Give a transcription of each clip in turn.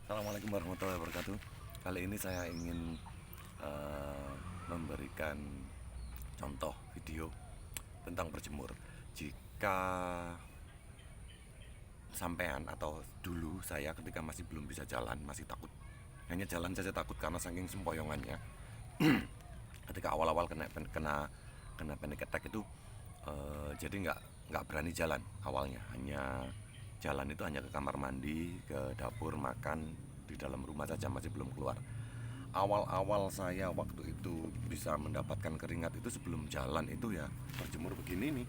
Assalamualaikum warahmatullahi wabarakatuh. Kali ini saya ingin memberikan contoh video tentang berjemur. Jika sampean atau dulu saya ketika masih belum bisa jalan, masih takut, hanya jalan saja takut karena saking sempoyongannya. Ketika awal-awal kena panic attack itu, jadi nggak berani jalan awalnya. Hanya jalan itu hanya ke kamar mandi, ke dapur, makan di dalam rumah saja, masih belum keluar. Awal-awal saya waktu itu bisa mendapatkan keringat itu sebelum jalan itu ya berjemur begini nih.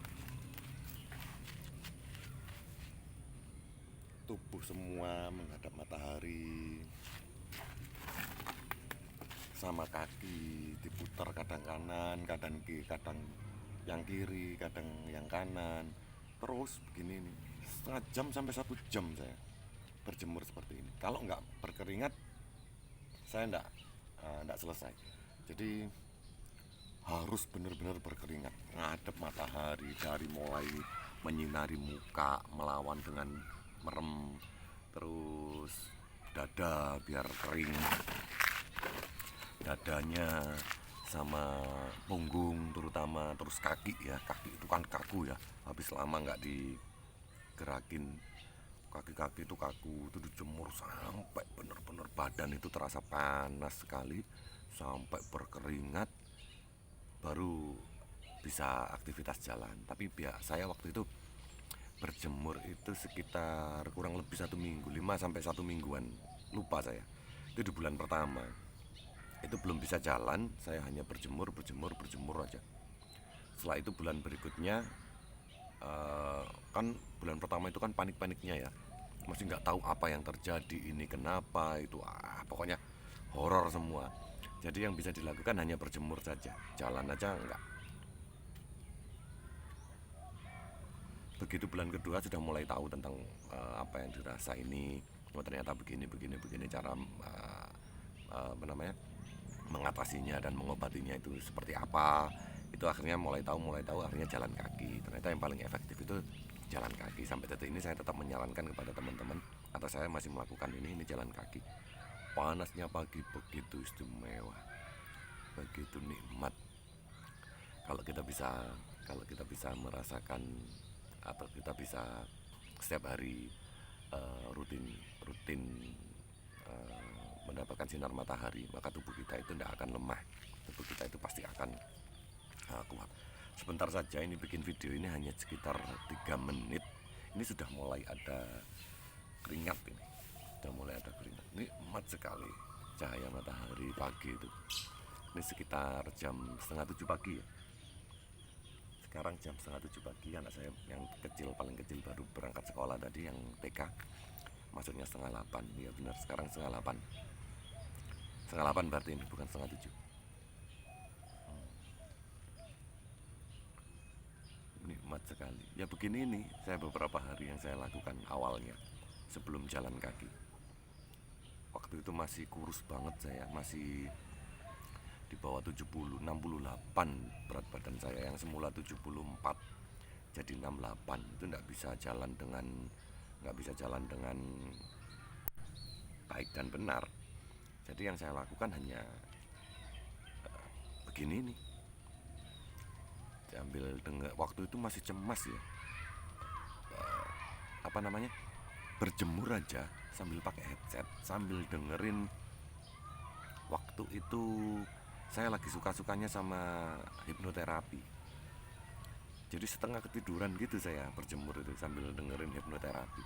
Tubuh semua menghadap matahari, sama kaki diputar kadang kanan, kadang kiri, kadang yang kiri, kadang yang kanan. Terus begini nih, setengah jam sampai 1 jam saya berjemur seperti ini. Kalau nggak berkeringat, saya nggak selesai. Jadi harus benar-benar berkeringat, ngadep matahari dari mulai menyinari muka, melawan dengan merem, terus dada biar kering, dadanya sama punggung terutama, terus kaki ya, kaki itu kan kaku ya, habis lama nggak digerakin kaki-kaki itu kaku, itu dijemur sampai bener-bener badan itu terasa panas sekali, sampai berkeringat, baru bisa aktivitas jalan. Tapi saya waktu itu berjemur itu sekitar kurang lebih 1 minggu, 5 sampai 1 mingguan, lupa saya. Itu di bulan pertama itu belum bisa jalan, saya hanya berjemur berjemur berjemur aja. Setelah itu bulan berikutnya, kan bulan pertama itu kan panik-paniknya ya, masih nggak tahu apa yang terjadi, ini kenapa itu, pokoknya horor semua. Jadi yang bisa dilakukan hanya berjemur saja, jalan aja enggak. Begitu bulan kedua sudah mulai tahu tentang apa yang dirasa ini. Oh, ternyata begini begini begini cara apa namanya, mengatasinya dan mengobatinya itu seperti apa. Itu akhirnya mulai tahu akhirnya jalan kaki. Ternyata yang paling efektif itu jalan kaki. Sampai detik ini saya tetap menyarankan kepada teman-teman, atau saya masih melakukan ini jalan kaki. Panasnya pagi begitu istimewa, begitu nikmat. Kalau kita bisa merasakan, atau kita bisa setiap hari rutin rutin mendapatkan sinar matahari, maka tubuh kita itu tidak akan lemah, tubuh kita itu pasti akan kuat. Sebentar saja ini bikin video ini hanya sekitar 3 menit, ini sudah mulai ada keringat, ini nikmat sekali cahaya matahari pagi itu. Ini sekitar jam setengah 7 pagi ya. Sekarang jam setengah 7 pagi, anak saya yang kecil, paling kecil baru berangkat sekolah tadi, yang TK, masuknya setengah 8. Ya benar, sekarang setengah 8. Setengah 8 berarti ini, bukan setengah 7. Nikmat sekali. Ya begini ini, saya beberapa hari yang saya lakukan awalnya sebelum jalan kaki. Waktu itu masih kurus banget saya, masih di bawah 70, 68 berat badan saya, yang semula 74 jadi 68. Itu nggak bisa jalan dengan baik dan benar. Jadi yang saya lakukan hanya begini nih, sambil dengar, waktu itu masih cemas ya, apa namanya, berjemur aja sambil pakai headset, sambil dengerin. Waktu itu saya lagi suka-sukanya sama hipnoterapi, jadi setengah ketiduran gitu saya berjemur itu sambil dengerin hipnoterapi.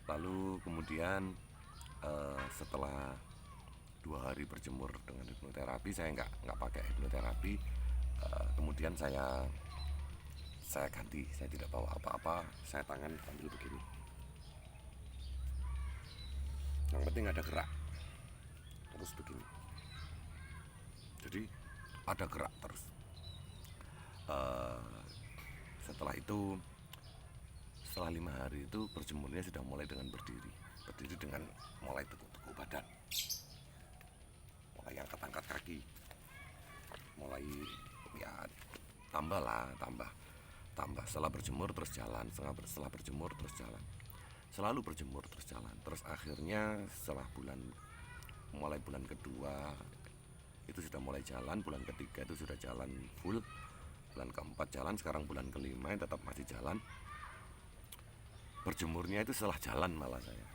Lalu kemudian setelah 2 hari berjemur dengan hipnoterapi, saya nggak pakai hipnoterapi. Kemudian saya ganti, saya tidak bawa apa-apa, saya tangan ambil begini, yang penting ada gerak, terus begini. Jadi ada gerak terus. Setelah itu, setelah 5 hari itu berjemurnya sudah mulai dengan berdiri dengan mulai tekuk-tekuk badan, mulai angkat-angkat kaki, mulai ya tambah setelah berjemur terus jalan, setelah berjemur terus jalan. selalu berjemur terus jalan. Terus akhirnya setelah mulai bulan kedua itu sudah mulai jalan, bulan ketiga itu sudah jalan full, bulan keempat jalan, sekarang bulan kelima tetap masih jalan. Berjemurnya itu setelah jalan malah saya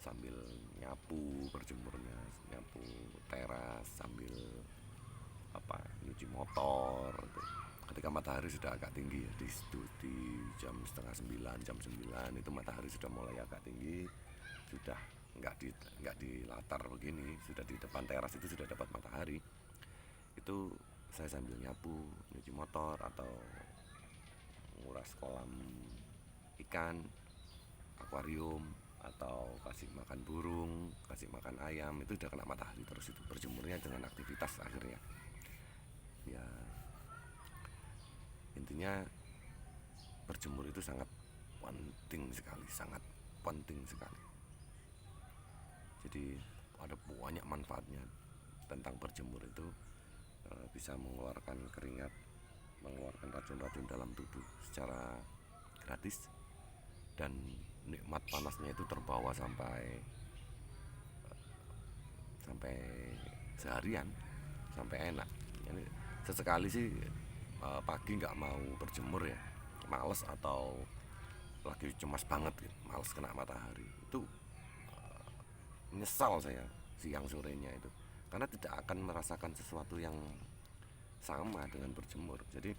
sambil nyapu, berjemurnya nyapu teras sambil nyuci motor gitu. Ketika matahari sudah agak tinggi ya, di jam setengah 9, jam 9 itu matahari sudah mulai agak tinggi, sudah nggak di latar begini, sudah di depan teras itu sudah dapat matahari. Itu saya sambil nyapu, nyuci motor atau nguras kolam ikan, akuarium, atau kasih makan burung, kasih makan ayam, itu udah kena matahari terus. Itu berjemurnya dengan aktivitas akhirnya ya. Intinya berjemur itu sangat penting sekali, sangat penting sekali. Jadi ada banyak manfaatnya tentang berjemur itu. Bisa mengeluarkan keringat, mengeluarkan racun-racun dalam tubuh secara gratis, dan nikmat panasnya itu terbawa sampai seharian, sampai enak. Jadi sesekali sih pagi nggak mau berjemur ya, males atau lagi cemas banget gitu, males kena matahari, itu menyesal saya siang sorenya itu, karena tidak akan merasakan sesuatu yang sama dengan berjemur. Jadi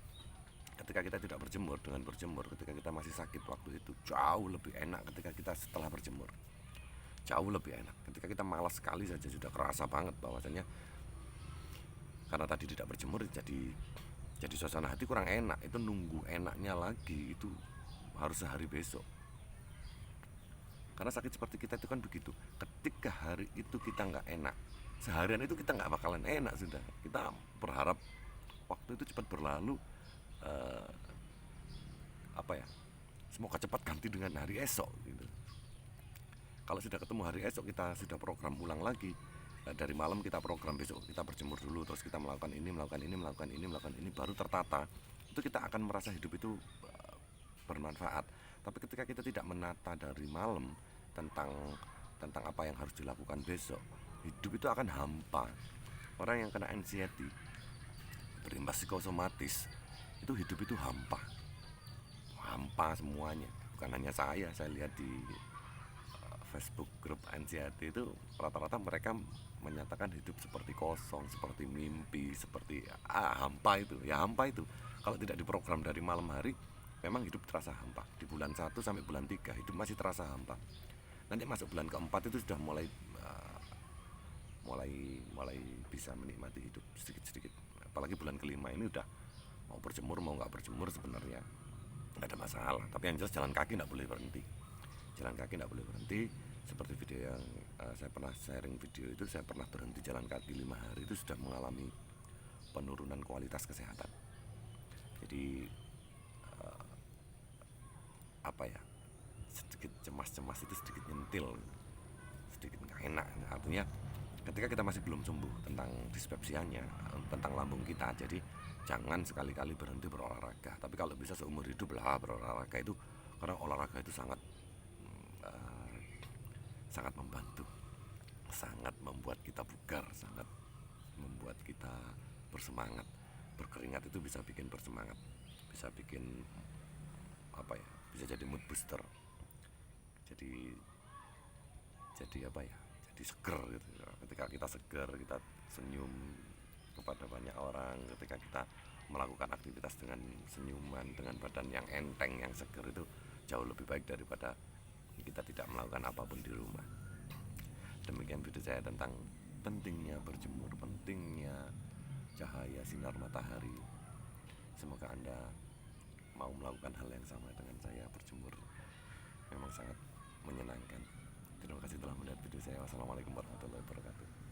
ketika kita tidak berjemur, dengan berjemur ketika kita masih sakit waktu itu jauh lebih enak. Ketika kita setelah berjemur jauh lebih enak. Ketika kita malas sekali saja sudah kerasa banget bahwasanya karena tadi tidak berjemur, jadi suasana hati kurang enak. Itu nunggu enaknya lagi itu harus sehari besok. Karena sakit seperti kita itu kan begitu, ketika hari itu kita nggak enak, seharian itu kita nggak bakalan enak. Sudah kita berharap waktu itu cepat berlalu, semoga cepat ganti dengan hari esok gitu. Kalau sudah ketemu hari esok, kita sudah program ulang lagi. Dari malam kita program besok kita berjemur dulu, terus kita melakukan ini, baru tertata. Itu kita akan merasa hidup itu bermanfaat. Tapi ketika kita tidak menata dari malam tentang apa yang harus dilakukan besok, hidup itu akan hampa. Orang yang kena anxiety, berimbas psikosomatis, itu hidup itu hampa semuanya. Bukan hanya saya lihat di Facebook grup anxiety itu rata-rata mereka menyatakan hidup seperti kosong, seperti mimpi, seperti hampa itu. Ya hampa itu kalau tidak diprogram dari malam hari, memang hidup terasa hampa. Di bulan 1 sampai bulan 3 hidup masih terasa hampa. Nanti masuk bulan keempat itu sudah mulai bisa menikmati hidup sedikit-sedikit. Apalagi bulan kelima ini udah mau berjemur mau nggak berjemur sebenarnya nggak ada masalah. Tapi yang jelas jalan kaki nggak boleh berhenti. Seperti video yang saya pernah sharing video itu, saya pernah berhenti jalan kaki 5 hari, itu sudah mengalami penurunan kualitas kesehatan. Jadi sedikit cemas itu sedikit nyentil, sedikit nggak enak. Artinya ketika kita masih belum sembuh tentang dispepsianya, tentang lambung kita, jadi jangan sekali-kali berhenti berolahraga. Tapi kalau bisa seumur hidup lah berolahraga itu, karena olahraga itu sangat membantu, sangat membuat kita bugar, sangat membuat kita bersemangat. Berkeringat itu bisa bikin bersemangat, bisa bikin bisa jadi mood booster. Jadi seger gitu. Ketika kita seger, kita senyum kepada banyak orang, ketika kita melakukan aktivitas dengan senyuman, dengan badan yang enteng, yang seger, itu jauh lebih baik daripada kita tidak melakukan apapun di rumah. Demikian video saya tentang pentingnya berjemur, pentingnya cahaya sinar matahari. Semoga Anda mau melakukan hal yang sama dengan saya. Berjemur memang sangat menyenangkan. Terima kasih telah melihat video saya. Wassalamualaikum warahmatullahi wabarakatuh.